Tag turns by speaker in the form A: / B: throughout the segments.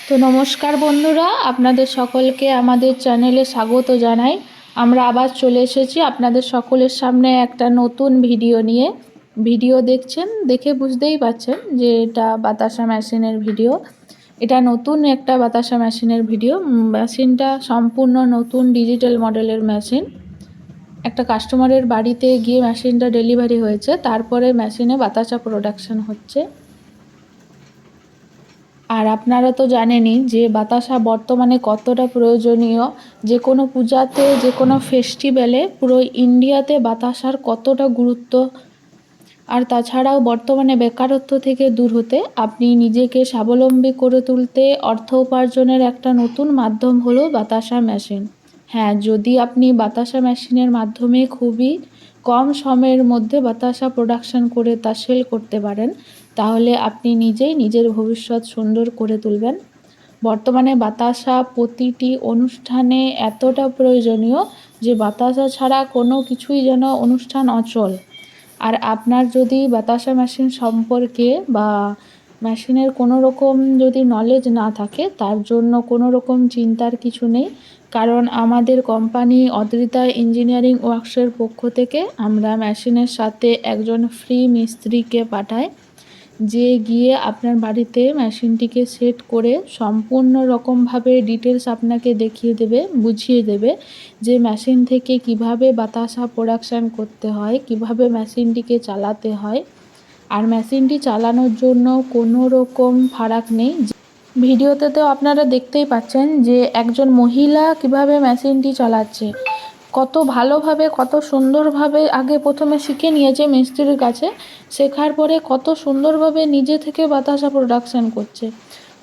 A: তো নমস্কার বন্ধুরা, আপনাদের সকলকে আমাদের চ্যানেলে স্বাগত জানাই। আমরা আবার চলে এসেছি আপনাদের সকলের সামনে একটা নতুন ভিডিও নিয়ে। ভিডিও দেখছেন, দেখে বুঝতেই পারছেন যে এটা বাতাসা মেশিনের ভিডিও। এটা নতুন একটা বাতাসা মেশিনের ভিডিও। মেশিনটা সম্পূর্ণ নতুন ডিজিটাল মডেলের মেশিন। একটা কাস্টমারের বাড়িতে গিয়ে মেশিনটা ডেলিভারি হয়েছে, তারপরে মেশিনে বাতাসা প্রোডাকশন হচ্ছে। আর আপনারা তো জানেনই যে বাতাসা বর্তমানে কতটা প্রয়োজনীয়। যে কোনো পূজাতে, যে কোনো ফেস্টিভ্যালে পুরো ইন্ডিয়াতে বাতাসার কতটা গুরুত্ব। আর তাছাড়াও বর্তমানে বেকারত্ব থেকে দূর হতে, আপনি নিজেকে স্বাবলম্বী করে তুলতে অর্থ উপার্জনের একটা নতুন মাধ্যম হলো বাতাসা মেশিন। হ্যাঁ, যদি আপনি বাতাসা মেশিনের মাধ্যমে খুবই কম সময়ের মধ্যে বাতাসা প্রোডাকশন করে তা সেল করতে পারেন, তাহলে আপনি নিজেই নিজের ভবিষ্যৎ সুন্দর করে তুলবেন। বর্তমানে বাতাসা প্রতিটি অনুষ্ঠানে এতটা প্রয়োজনীয় যে বাতাসা ছাড়া কোনো কিছুই যেন অনুষ্ঠান অচল। আর আপনার যদি বাতাসা মেশিন সম্পর্কে বা মেশিনের কোনো রকম যদি নলেজ না থাকে, তার জন্য কোনো রকম চিন্তার কিছু নেই। কারণ আমাদের কোম্পানি অদ্রিতা ইঞ্জিনিয়ারিং ওয়ার্কসের পক্ষ থেকে আমরা মেশিনের সাথে একজন ফ্রি মিস্ত্রিকে পাঠাই, যে গিয়ে আপনার বাড়িতে মেশিনটিকে সেট করে সম্পূর্ণ রকমভাবে ডিটেলস আপনাকে দেখিয়ে দেবে, বুঝিয়ে দেবে যে মেশিন থেকে কিভাবে বাতাসা প্রোডাকশান করতে হয়, কিভাবে মেশিনটিকে চালাতে হয়। আর মেশিনটি চালানোর জন্য কোনো রকম ফারাক নেই। ভিডিওতে তো আপনারা দেখতেই পাচ্ছেন যে একজন মহিলা কিভাবে মেশিনটি চালাচ্ছে। কত ভালোভাবে, কত সুন্দরভাবে আগে প্রথমে শিখে নিয়েছে মিস্ত্রির কাছে। শেখার পরে কত সুন্দরভাবে নিজে থেকে বাতাসা প্রোডাকশান করছে।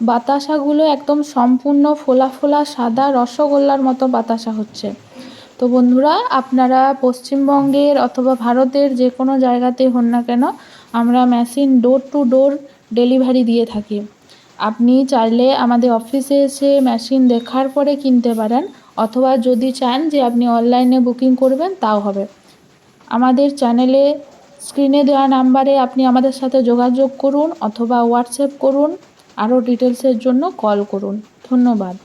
A: বাতাসাগুলো একদম সম্পূর্ণ ফোলা ফোলা সাদা রসগোল্লার মতো বাতাসা হচ্ছে। তো বন্ধুরা, আপনারা পশ্চিমবঙ্গের অথবা ভারতের যে কোনো জায়গাতে হন না কেন, আমরা machine door to door delivery দিয়ে থাকি। আপনি চাইলে আমাদের অফিসে এসে মেশিন দেখার পরে কিনতে পারেন, অথবা যদি চান যে আপনি অনলাইনে বুকিং করবেন, তাও হবে। আমাদের চ্যানেলে স্ক্রিনে দেওয়া নাম্বারে আপনি আমাদের সাথে যোগাযোগ করুন অথবা হোয়াটসঅ্যাপ করুন। আরও ডিটেলসের জন্য কল করুন। ধন্যবাদ।